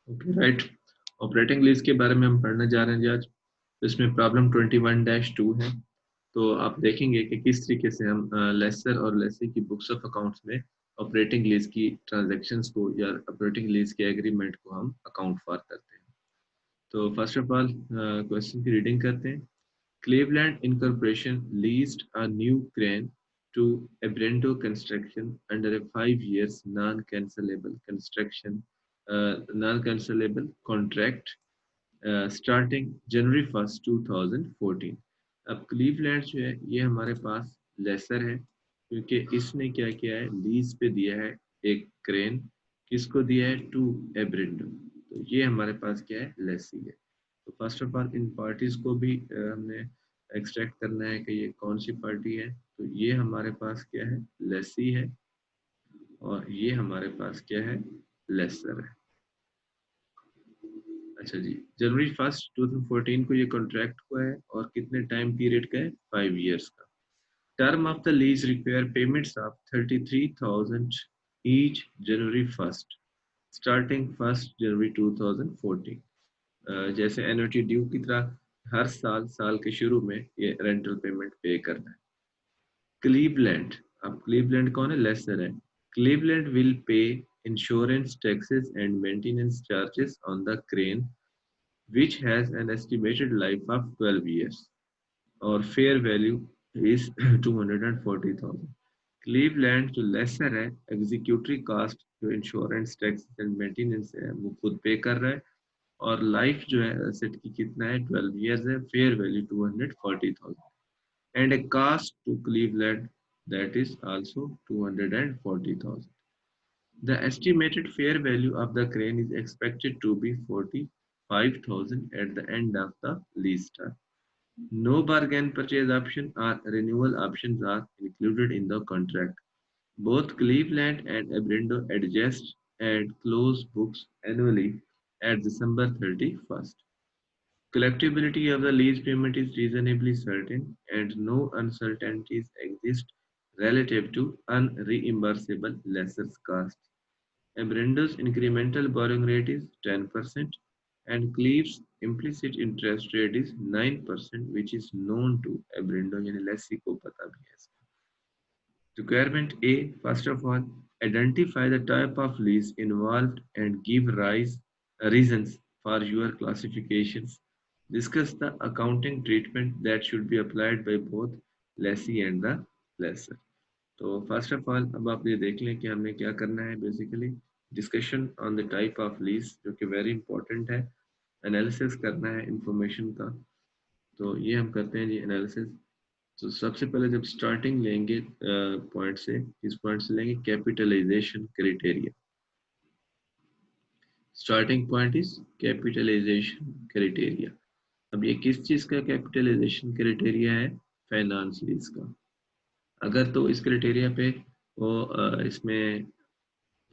Okay right. Operating lease के बारे में हम पढ़ने जा रहे हैं जी आज। तो इसमें प्रॉब्लम 21-2 है। तो आप देखेंगे कि किस तरीके से हम लेसर और लेसी की बुक्स ऑफ अकाउंट्स में ऑपरेटिंग लीज की ट्रांजैक्शंस को या ऑपरेटिंग लीज के एग्रीमेंट को हम अकाउंट फॉर करते हैं। तो फर्स्ट ऑफ ऑल क्वेश्चन की रीडिंग करते हैं। Cleveland Incorporation leased a new crane to Abrendo Construction under a 5 years non-cancelable contract starting January 1st 2014। अब क्लीवलैंड जो है ये हमारे पास लेसर है, क्योंकि इसने क्या किया है, लीज पे दिया है एक क्रेन। किसको दिया है? टू एब्रेंडो। तो ये हमारे पास क्या है? लेसी है। तो first of all in parties को भी हमने एक्सट्रैक्ट करना है कि ये कौन सी पार्टी है। तो ये हमारे पास क्या है? लेसी है। और ये हमारे पास क्या है? लेसर है। अच्छा जी, January 1st 2014 को ये कॉन्ट्रैक्ट हुआ है और कितने टाइम पीरियड का है? 5 years का। Term of the lease require payments of 33,000 each January 1st starting 1st January 2014। जैसे एनुटी ड्यू की तरह हर साल साल के शुरू में ये रेंटल पेमेंट पे करना है। क्लीवलैंड, अब क्लीवलैंड कौन है? लेसर है। Cleveland will pay insurance taxes and maintenance charges on the crane which has an estimated life of 12 years or fair value is 240,000। Cleveland जो लेसर है, एग्जीक्यूटरी कास्ट जो इंश्योरेंस टैक्स एंड मेंटेनेंस है वो खुद पे कर रहा है। और लाइफ जो है एसेट की कितना है? 12 years है। Fair value 240,000 and a cost to Cleveland that is also 240,000। The estimated fair value of the crane is expected to be 45,000 at the end of the lease term. No bargain purchase option or renewal options are included in the contract. Both Cleveland and Abrindo adjust and close books annually at December 31st. Collectibility of the lease payment is reasonably certain, and no uncertainties exist relative to unreimbursable lesser's costs. Abrendo's incremental borrowing rate is 10% and Cleve's implicit interest rate is 9%, which is known to Abrendo, यानी लेसी को पता भी है इसका। Requirement A, first of all, identify the type of lease involved and give reasons for your classifications. Discuss the accounting treatment that should be applied by both lessee and the lessor. तो first of all अब आप ये देख लें कि हमें क्या करना है। Basically discussion on the type of lease, जो कि वेरी इंपॉर्टेंट है। एनालिसिस करना है इंफॉर्मेशन का। तो ये हम करते हैं जी एनालिसिस। तो सबसे पहले जब स्टार्टिंग लेंगे पॉइंट से, इस पॉइंट से लेंगे capitalisation criteria. Starting point is capitalisation criteria. अब ये किस चीज का कैपिटलाइजेशन क्राइटेरिया है? फाइनेंस लीज का। अगर तो इस क्राइटेरिया पे वो इसमें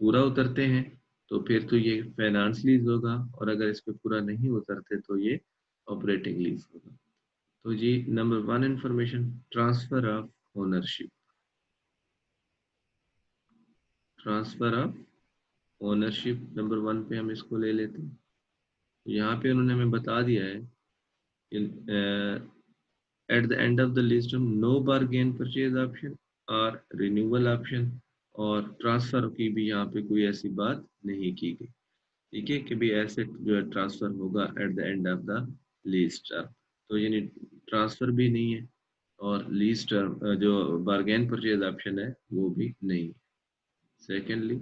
पूरा उतरते हैं तो फिर तो ये फाइनेंस लीज होगा, और अगर इस पे पूरा नहीं उतरते तो ये ऑपरेटिंग लीज होगा। तो जी number 1 information, transfer of ownership. Transfer of ownership number 1 पे हम इसको ले लेते हैं। यहाँ पे उन्होंने हमें बता दिया है at the end of the lease term no bargain purchase option और रिन्यूअल ऑप्शन, और ट्रांसफर की भी यहाँ पे कोई ऐसी बात नहीं की गई। ठीक है कि भी एसेट जो है ट्रांसफर होगा eight the end of the lease term. तो यानी ट्रांसफर भी नहीं है और लीज टर्म जो बारगेन परचेज ऑप्शन है वो भी नहीं है। सेकेंडली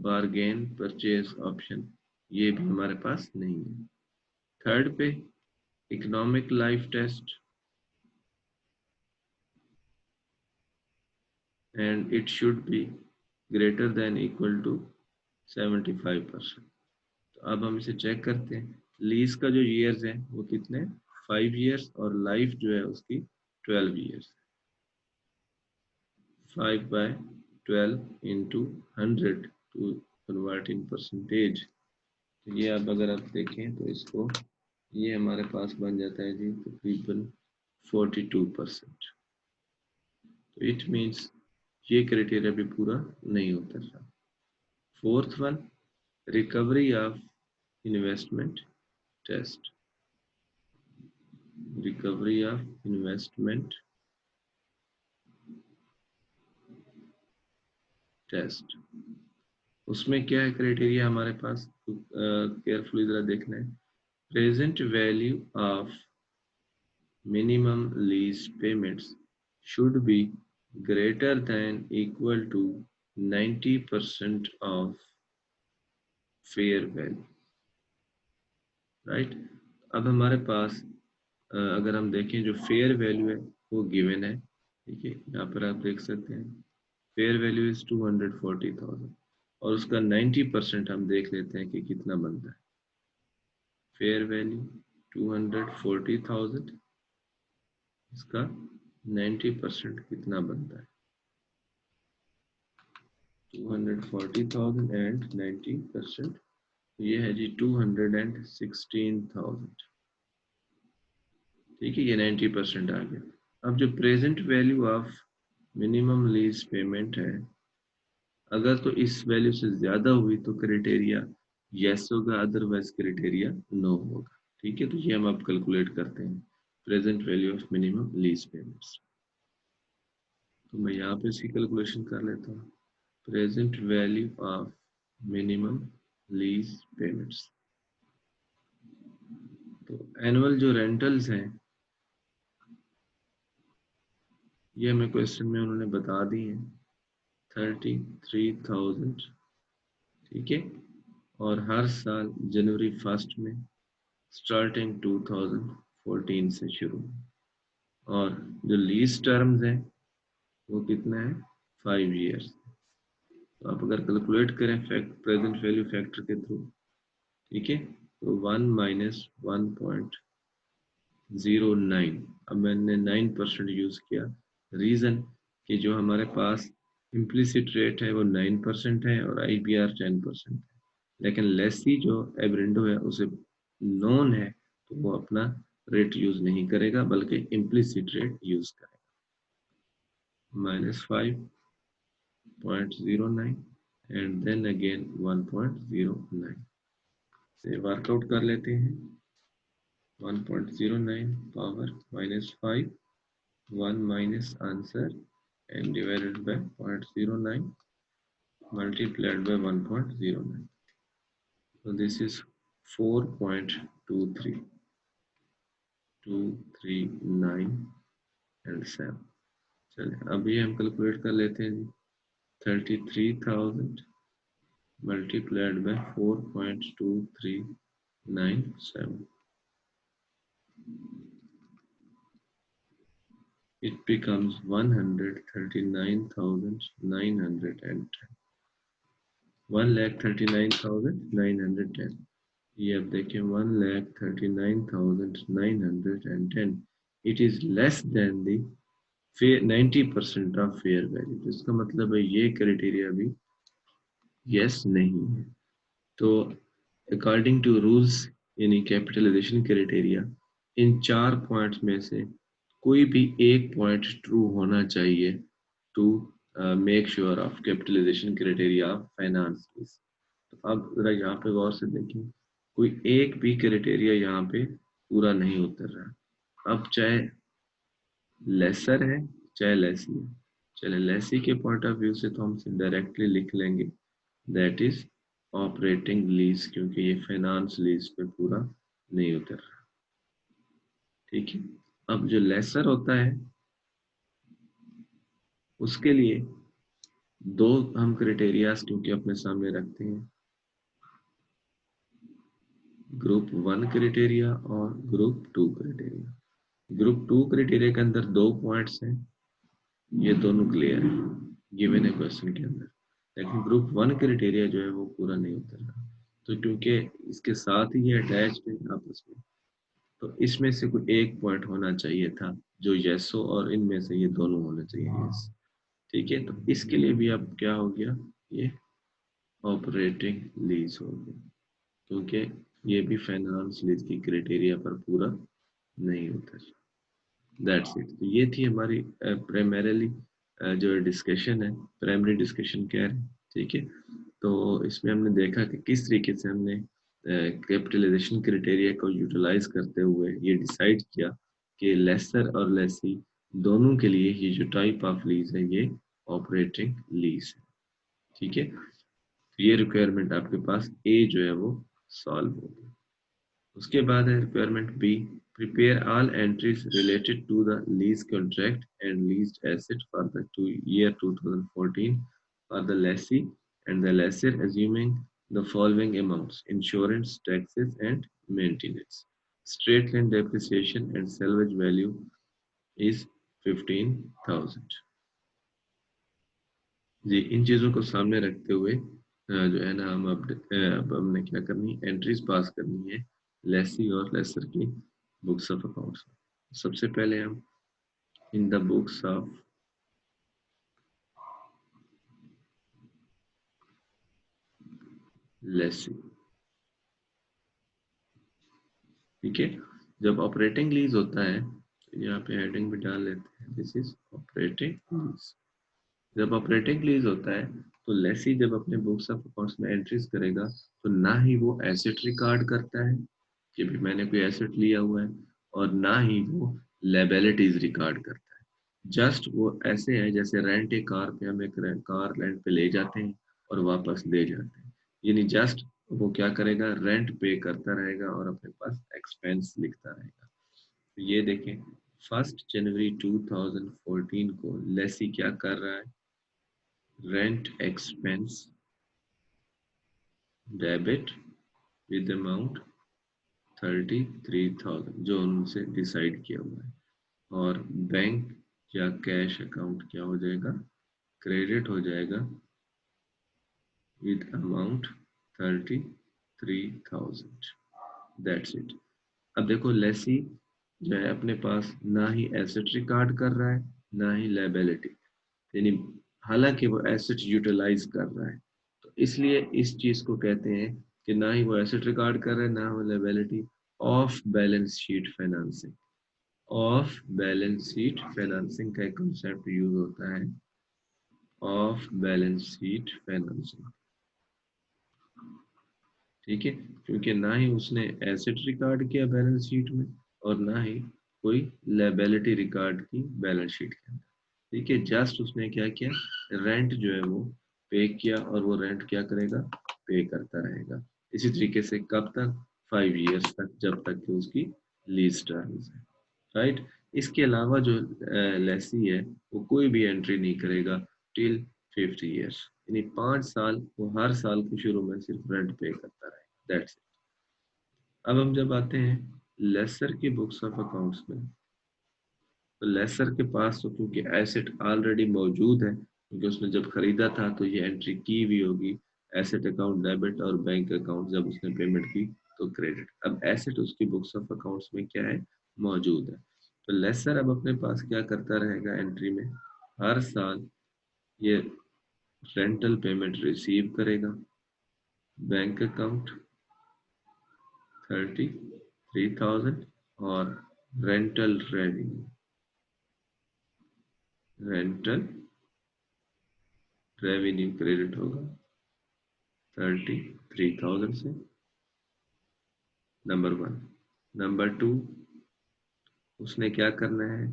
बारगेन परचेज ऑप्शन ये भी हमारे पास नहीं है। थर्ड पे economic life test and it should be greater than equal to 75%। तो अब हम इसे चेक करते हैं। लीज का जो ईयर्स है वो कितने? 5 years, और लाइफ जो है उसकी 12 years। 5/12 into 100 to convert in percentage। तो ये अब अगर आप देखें तो इसको ये हमारे पास बन जाता है जी तकरीबन 42%। तो इट मीन्स ये क्राइटेरिया भी पूरा नहीं उतर रहा। Fourth one, recovery of investment test, recovery of investment test। उसमें क्या है क्राइटेरिया हमारे पास, केयरफुली जरा देखना है। Present value of minimum lease payments should be greater than equal to 90% of fair value, right. अब हमारे पास अगर हम देखें जो फेयर वैल्यू है वो गिवन है, ठीक है, यहाँ पर आप देख सकते हैं फेयर वैल्यू इज 240,000 और उसका 90% हम देख लेते हैं कि कितना बनता है। फेयर वैल्यू 240,000, इसका 90% कितना बनता है, 240,000 एंड 90%, ये है जी 216,000, ठीक है, ये 90% आ गया। अब जो present value of minimum lease payment है, अगर तो इस वैल्यू से ज्यादा हुई तो क्राइटेरिया यस होगा, अदरवाइज क्राइटेरिया नो होगा, ठीक है। तो ये हम अब कैलकुलेट करते हैं present value of minimum lease payments. तो मैं यहाँ पे इसकी कैलकुलेशन कर लेता हूँ। Present value of minimum lease payments, तो एनुअल जो रेंटल्स हैं ये हमें क्वेश्चन में उन्होंने बता दी हैं 33,000, ठीक है, और हर साल जनवरी 1 में स्टार्टिंग 2014 से शुरू, और जो लीज टर्म्स हैं वो कितना है 5 इयर्स। तो आप अगर कैलकुलेट करें प्रेजेंट वैल्यू फैक्टर के थ्रू, ठीक है, तो 1 माइनस 1.09, अब मैंने 9% यूज किया, रीजन कि जो हमारे पास इम्प्लिसिट रेट है वो 9% है और IBR 10% है, लेकिन लेसी जो एब्रेंडो है उसे नॉन है तो वो अपना रेट यूज नहीं करेगा बल्कि इम्प्लिसिट रेट यूज करेगा। -5.09 एंड देन अगेन 1.09 से वर्कआउट कर लेते हैं। 1.09 power -5, 1 minus answer and divided by 0.09 multiplied by 1.09. So this is 4.23239 and 7। चलिए अभी हम कैलकुलेट कर लेते हैं जी। 33,000 multiplied by 4.2397, it becomes 139,910, 1,39,910। ये अब देखें 1,39,910, it is less than the 90% of fair value. तो इसका मतलब है ये क्राइटेरिया भी यस नहीं है। तो अकॉर्डिंग टू रूल्स यानी कैपिटलाइजेशन क्राइटेरिया, इन 4 पॉइंट्स में से कोई भी एक पॉइंट ट्रू होना चाहिए to make sure of capitalisation criteria of finance. तो अब जरा यहाँ पे गौर से देखें, कोई एक भी क्राइटेरिया यहाँ पे पूरा नहीं उतर रहा। अब चाहे लेसर है चाहे लेसी है, चले लेसी के पॉइंट ऑफ व्यू से तो हम डायरेक्टली लिख लेंगे दैट इज ऑपरेटिंग लीज, क्योंकि ये फाइनेंस लीज पे पूरा नहीं उतर रहा, ठीक है। अब जो लेसर होता है उसके लिए दो हम क्राइटेरियाज क्योंकि अपने सामने रखते हैं, ग्रुप 1 क्राइटेरिया और ग्रुप 2 क्राइटेरिया। ग्रुप 2 क्राइटेरिया के अंदर 2 पॉइंट्स हैं, ये दोनों क्लियर है गिवन है क्वेश्चन के अंदर, लेकिन ग्रुप 1 क्राइटेरिया जो है वो पूरा नहीं उतर रहा। तो क्योंकि इसके साथ ही ये अटैच्ड है आपस में, तो इसमें से कोई एक पॉइंट होना चाहिए था जो यस हो और इनमें से ये दोनों होने चाहिए यस, ठीक है। तो इसके लिए भी अब क्या हो गया, ये ऑपरेटिंग लीज हो गया, क्योंकि ये भी फाइनेंस लीज की क्राइटेरिया पर पूरा नहीं उतर। That's it. तो ये थी हमारी प्राइमरीली जो डिस्कशन है, प्राइमरी डिस्कशन कह रहे हैं, ठीक है। तो इसमें हमने देखा कि किस तरीके से हमने कैपिटलाइजेशन क्राइटेरिया को यूटिलाइज करते हुए ये डिसाइड किया कि लेसर और लेसी दोनों के लिए ये जो टाइप ऑफ लीज है ये ऑपरेटिंग लीज है। ठीक है, तो ये रिक्वायरमेंट आपके पास ए जो है वो सॉल्व होगी। उसके बाद है requirement B, prepare all entries related to the lease contract and leased asset for the year 2014 for the lessee and the lessor assuming the following amounts: insurance, taxes and maintenance. Straight line depreciation and salvage value is 15,000। जी, इन चीज़ों को सामने रखते हुए जो है ना हम अब हमने क्या करनी है, एंट्रीज पास करनी है लेसी और लेसर की बुक्स ऑफ अकाउंट्स। सबसे पहले हम in the books of Lesi, ठीक है, जब ऑपरेटिंग लीज होता है तो यहाँ पे हेडिंग भी डाल लेते हैं, दिस इज ऑपरेटिंग लीज। जब ऑपरेटिंग लीज होता है तो लेसी जब अपने बुक्स ऑफ अकाउंट्स में एंट्रीज करेगा तो ना ही वो एसेट रिकॉर्ड करता है कि भी मैंने कोई एसेट लिया हुआ है, और ना ही वो लायबिलिटीज रिकॉर्ड करता है। जस्ट वो ऐसे है जैसे रेंट ए कार पे हम एक कार रेंट पे ले जाते हैं और वापस दे जाते हैं, यानी जस्ट वो क्या करेगा, रेंट पे करता रहेगा और अपने पास एक्सपेंस लिखता रहेगा। तो ये देखें, 1 जनवरी 2014 को लेसी क्या कर रहा है, rent expense debit with amount 33,000 जो उनसे डिसाइड किया हुआ है, और बैंक या कैश अकाउंट क्या हो जाएगा, क्रेडिट हो जाएगा विद अमाउंट 33,000। That's it. अब देखो लेसी जो है अपने पास ना ही एसेट रिकॉर्ड कर रहा है ना ही लायबिलिटी, यानी हालांकि वो एसेट यूटिलाइज कर रहा है, तो इसलिए इस चीज को कहते हैं कि ना ही वो एसेट रिकॉर्ड कर रहा है ना वो liability. Of balance sheet financing, of balance sheet financing का एक कंसेप्ट यूज होता है, ऑफ बैलेंस शीट फाइनेंसिंग। ठीक है, क्योंकि ना ही उसने एसेट रिकॉर्ड किया बैलेंस शीट में और ना ही कोई लायबिलिटी रिकॉर्ड की बैलेंस शीट के अंदर। ठीक है, जस्ट उसने क्या किया, रेंट जो है वो पे किया और वो रेंट क्या करेगा, पे करता रहेगा। इसी तरीके से कब तक, 5 इयर्स तक, जब तक कि उसकी लीज टर्म्स है। राइट, इसके अलावा जो लेसी है वो कोई भी एंट्री नहीं करेगा टिल 50 इयर्स, यानी 5 साल वो हर साल के शुरू में सिर्फ रेंट पे करता रहेगा। That's it. अब हम जब आते हैं लेसर की बुक्स ऑफ अकाउंट्स में, तो लेसर के पास तो क्योंकि एसेट ऑलरेडी मौजूद है, क्योंकि उसने जब खरीदा था तो ये एंट्री की हुई होगी, एसेट अकाउंट डेबिट और बैंक अकाउंट जब उसने पेमेंट की तो क्रेडिट। अब एसेट उसकी बुक्स ऑफ अकाउंट्स में क्या है, मौजूद है। तो लेसर अब अपने पास क्या करता रहेगा, एंट्री में हर साल ये रेंटल पेमेंट रिसीव करेगा, बैंक अकाउंट 33,000, और rental revenue, rental revenue credit होगा 33,000 से। नंबर 1। नंबर 2, उसने क्या करना है,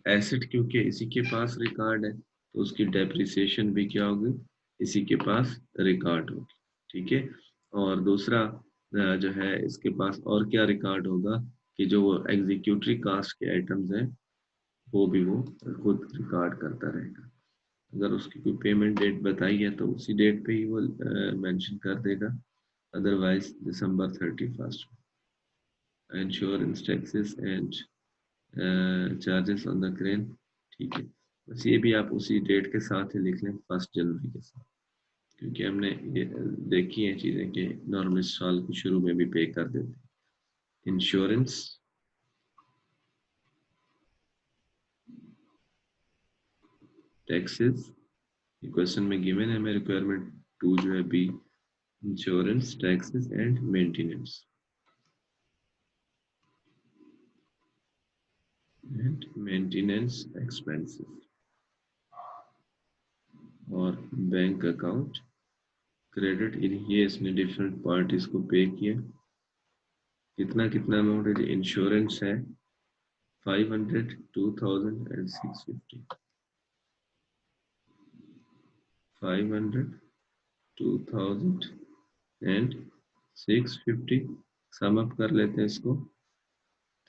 एसेट क्योंकि इसी के पास रिकॉर्ड है तो उसकी डेप्रिसिएशन भी क्या होगी, इसी के पास रिकॉर्ड होगी। ठीक है, और दूसरा जो है इसके पास और क्या रिकॉर्ड होगा कि जो वो एग्जीक्यूटरी कास्ट के आइटम्स हैं वो भी वो खुद रिकॉर्ड करता रहेगा। अगर उसकी कोई पेमेंट डेट बताई है तो उसी डेट पे ही वो मेंशन कर देगा, otherwise December 31st। Insurance, taxes and charges on the crane. ठीक है, बस ये भी आप उसी डेट के साथ ही लिख लें, 1 जनवरी के साथ, क्योंकि हमने ये देखी है चीज़ें कि नॉर्मल साल के शुरू में भी पे कर देते हैं। इंश्योरेंस, टैक्सेस, क्वेश्चन में गिवन है, हमें रिक्वायरमेंट 2 जो है B, insurance, taxes and maintenance, and maintenance expenses, और बैंक अकाउंट क्रेडिट ये इसने डिफरेंट पार्टीज को पे किया। कितना कितना अमाउंट है? इंश्योरेंस है 500, 2000 एंड 650। 500, 2000 एंड 650। सम अप कर लेते हैं इसको,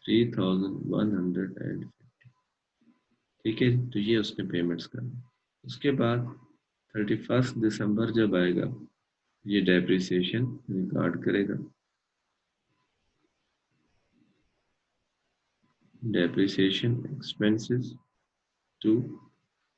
3150। ठीक है, तो ये उसने पेमेंट्स करना। उसके बाद 31 दिसंबर जब आएगा, ये डेप्रिसिएशन रिकॉर्ड करेगा। Depreciation expenses to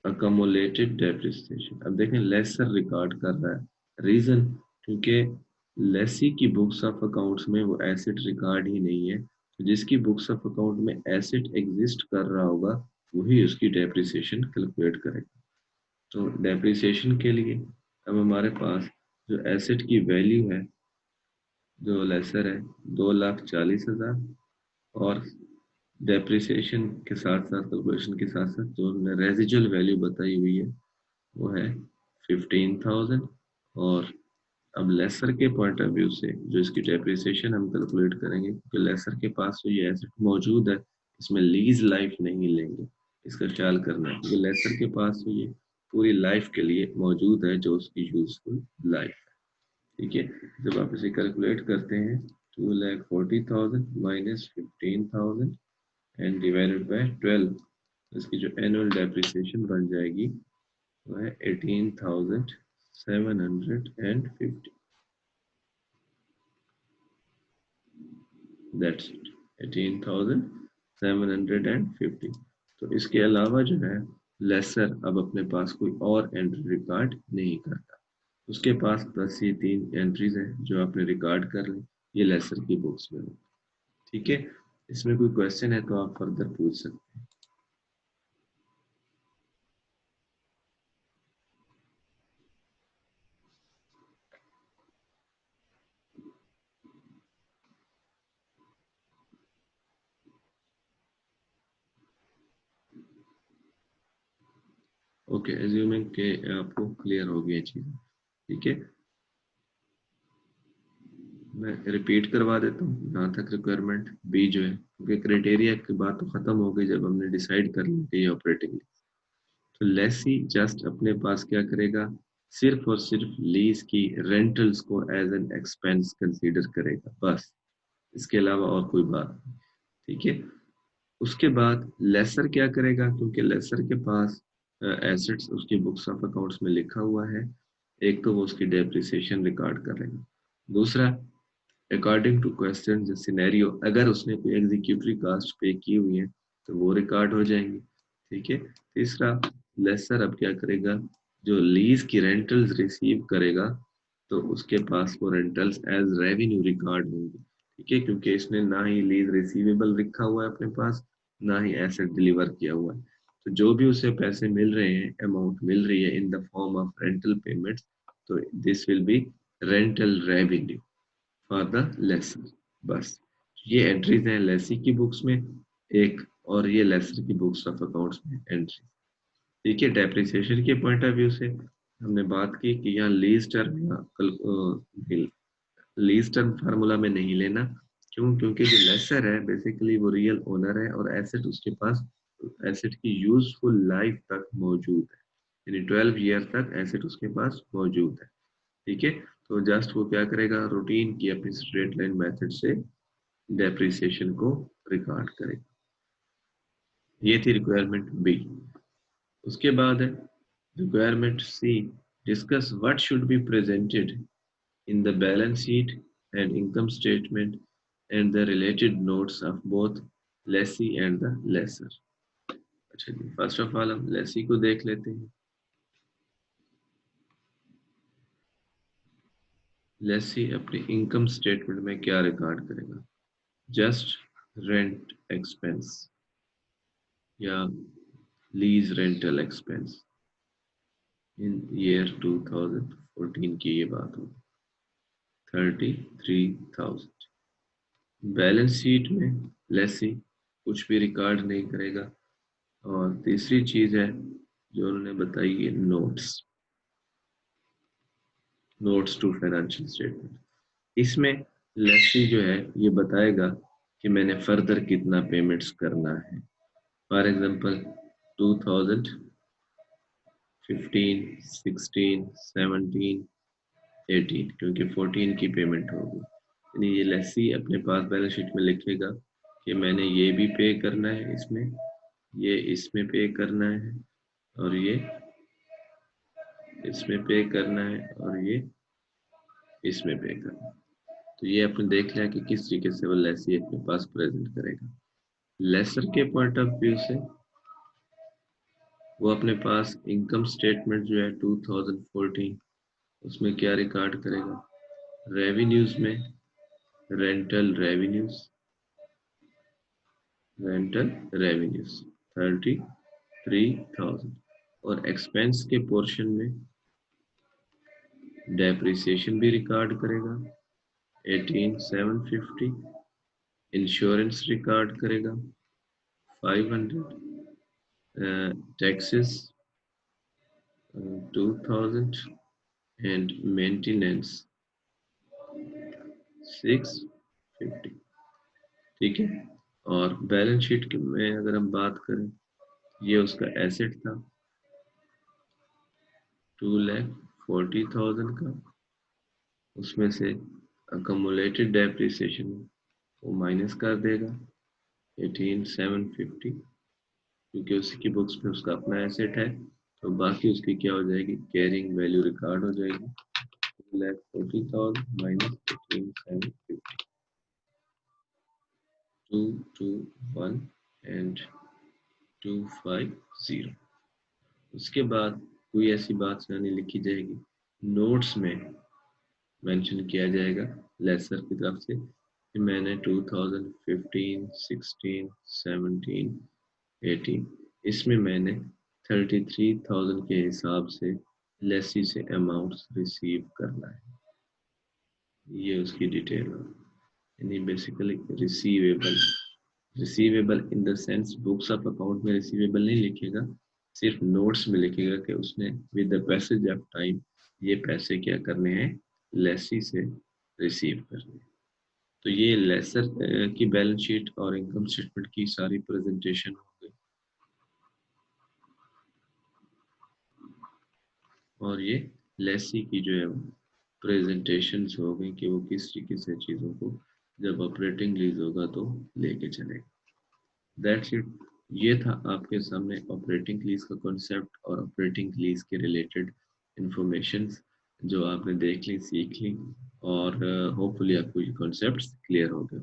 accumulated depreciation. अब देखें लेसर रिकॉर्ड कर रहा है, रीजन क्योंकि लेसी की बुक्स ऑफ अकाउंट्स में वो एसेट रिकॉर्ड ही नहीं है। तो जिसकी बुक्स ऑफ अकाउंट में एसेट एग्जिस्ट कर रहा होगा वही उसकी डेप्रिसिएशन कैलकुलेट करेगा। तो डेप्रिसिएशन के लिए अब हमारे पास जो एसेट की वैल्यू है, जो लेसर है, 2,40,000, और डेप्रिसिएशन के साथ साथ कैलकुलेशन के साथ साथ जो हमने रेजिजुअल वैल्यू बताई हुई है वो है 15,000। और अब लेसर के पॉइंट ऑफ व्यू से जो इसकी डेप्रिसिएशन हम कैलकुलेट करेंगे, क्योंकि लेसर के पास तो ये एसेट मौजूद है, इसमें लीज लाइफ नहीं लेंगे, इसका ख्याल करना है, क्योंकि लेसर के पास तो ये पूरी लाइफ के लिए मौजूद है जो उसकी यूजफुल लाइफ है। ठीक है, जब आप इसे कैलकुलेट करते हैं 2,40,000 माइनस 15,000 एंड डिवाइडेड बाय 12, इसकी जो एनुअल डेप्रिसिएशन बन जाएगी वो है 18,750। That's it, 18,750। तो इसके अलावा जो है लेसर अब अपने पास कोई और एंट्री रिकॉर्ड नहीं करता। उसके पास बस ये 3 एंट्रीज हैं जो आपने रिकॉर्ड कर ली, ये लेसर की बुक्स में हो। ठीक है, इसमें कोई क्वेश्चन है तो आप फर्दर पूछ सकते हैं। ओके, एज्यूमिंग के आपको क्लियर हो गई चीज़। ठीक है, मैं रिपीट करवा देता हूँ जहाँ तक रिक्वायरमेंट बी जो है, क्योंकि क्राइटेरिया की बात तो खत्म हो गई जब हमने डिसाइड कर लिया कि ये ऑपरेटिंग। तो लेसी जस्ट अपने पास क्या करेगा, सिर्फ और सिर्फ लीज की रेंटल्स को एज एन एक्सपेंस कंसीडर करेगा, बस, इसके अलावा और कोई बात नहीं। ठीक है, उसके बाद लेसर क्या करेगा, क्योंकि लेसर के पास एसेट्स उसकी बुक्स ऑफ अकाउंट्स में लिखा हुआ है, एक तो वो उसकी डेप्रिसिएशन रिकॉर्ड करेगा, दूसरा अकॉर्डिंग टू क्वेश्चन जो सिनेरियो अगर उसने कोई एग्जीक्यूटरी कास्ट पे की हुई है तो वो रिकॉर्ड हो जाएंगे। ठीक है, तीसरा लेसर अब क्या करेगा, जो लीज की रेंटल्स रिसीव करेगा तो उसके पास वो रेंटल्स एज रेवेन्यू रिकॉर्ड होंगे। ठीक है, क्योंकि इसने ना ही लीज रिसीवेबल रखा हुआ है अपने पास, ना ही एसेट डिलीवर किया हुआ है। तो जो भी उसे पैसे मिल रहे हैं, अमाउंट मिल रही है in the form of rental payments, तो this will be rental revenue for the lessor. बस, ये एंट्रीज हैं लेसी की बुक्स में एक, और ये लेसर की बुक्स ऑफ अकाउंट्स में एंट्री। ठीक है, डेप्रिसिएशन के पॉइंट ऑफ व्यू से हमने बात की कि यहाँ लीज टर्म या लीज टर्म फार्मूला में नहीं लेना। क्यों? क्योंकि जो लेसर है बेसिकली वो रियल ओनर है और एसेट उसके पास, एसेट की यूजफुल लाइफ तक मौजूद है, यानी 12 ईयर तक एसेट उसके पास मौजूद है। ठीक है, तो जस्ट वो क्या करेगा, रूटीन की अपनी स्ट्रेट लाइन मेथड से डेप्रिसिएशन को रिकॉर्ड करेगा। ये थी रिक्वायरमेंट बी। उसके बाद है requirement C, discuss what should be presented in the balance sheet and income statement and the related notes of both lessee and the lessor. अच्छा जी, फर्स्ट ऑफ ऑल हम लेसी को देख लेते हैं। लेसी अपनी इनकम स्टेटमेंट में क्या रिकॉर्ड करेगा, जस्ट रेंट एक्सपेंस या लीज रेंटल एक्सपेंस इन ईयर 2014 की ये बात होगी, 33,000। बैलेंस शीट में लेसी कुछ भी रिकॉर्ड नहीं करेगा। और तीसरी चीज है जो उन्होंने बताई है, notes. Notes to financial statement. इसमें लेसी जो है ये बताएगा कि मैंने फर्दर कितना पेमेंट्स करना है। फॉर एग्जांपल 2015, 16, 17, 18, क्योंकि 14 की पेमेंट होगी, यानी ये लेसी अपने पास बैलेंस शीट में लिखेगा कि मैंने ये भी पे करना है इसमें, ये इसमें पे करना है, और ये इसमें पे करना है, और ये इसमें पे करना है। तो ये आपने देख लिया कि किस तरीके से वो लेसी अपने पास प्रेजेंट करेगा। लेसर के पॉइंट ऑफ व्यू से वो अपने पास इनकम स्टेटमेंट जो है 2014, उसमें क्या रिकॉर्ड करेगा, रेवेन्यूज में रेंटल रेवेन्यूज, रेंटल रेवेन्यूज 33,000, और एक्सपेंस के पोर्शन में डेप्रिसिएशन भी रिकॉर्ड करेगा 18,750, इंश्योरेंस रिकॉर्ड करेगा 500, टैक्सेस 2,000, एंड मेंटेनेंस 650। ठीक है। और बैलेंस शीट में अगर हम बात करें, ये उसका एसेट था 2,40,000 का, उसमें से अकमुलेटेड डेप्रिसिएशन वो माइनस कर देगा 18,750, क्योंकि उसी की बुक्स में उसका अपना एसेट है, तो बाकी उसकी क्या हो जाएगी, कैरिंग वैल्यू रिकॉर्ड हो जाएगी 2,40,000 माइनस 18,750, 221 एंड 250। उसके बाद कोई ऐसी बात नहीं लिखी जाएगी, नोट्स में मेंशन किया जाएगा लेसर की तरफ से कि मैंने 2015, 16, 17, 18 इसमें मैंने 33,000 के हिसाब से लेसी से अमाउंट्स रिसीव करना है। ये उसकी डिटेल है, यानी basically receivable, receivable in the sense books of account में रिसीवेबल नहीं लिखेगा, सिर्फ नोट्स में लिखेगा कि उसने with the passage of time ये पैसे क्या करने हैं, लेसी से रिसीव करने हैं। तो ये लेसर की बैलेंस शीट और इनकम स्टेटमेंट की सारी प्रेजेंटेशन हो गई, और ये लेसी की जो है प्रेजेंटेशन हो गई कि वो किस तरीके से चीज़ों को जब ऑपरेटिंग लीज होगा तो लेके चलेगा। That's it. ये था आपके सामने ऑपरेटिंग लीज का कॉन्सेप्ट और ऑपरेटिंग लीज के रिलेटेड इंफॉर्मेशन जो आपने देख ली, सीख ली, और होपफुली आपको ये कॉन्सेप्ट्स क्लियर हो गए।